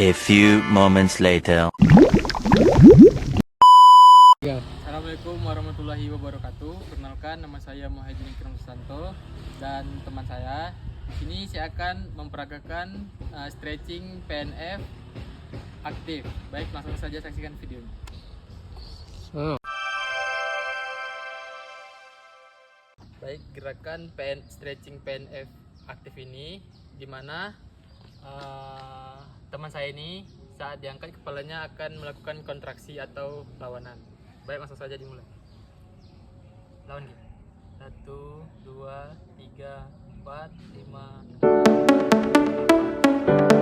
A few moments later. Assalamualaikum warahmatullahi wabarakatuh. Perkenalkan, nama saya Muhyiddin Ikram Susanto dan teman saya. Di sini saya akan memperagakan stretching PNF aktif. Baik, langsung saja saksikan videonya. Baik, gerakan stretching PNF aktif ini dimana teman saya ini saat diangkat kepalanya akan melakukan kontraksi atau lawanan. Baik, langsung saja dimulai. Lawan gitu. 1, 2, 3, 4, 5, 6, 7, 8.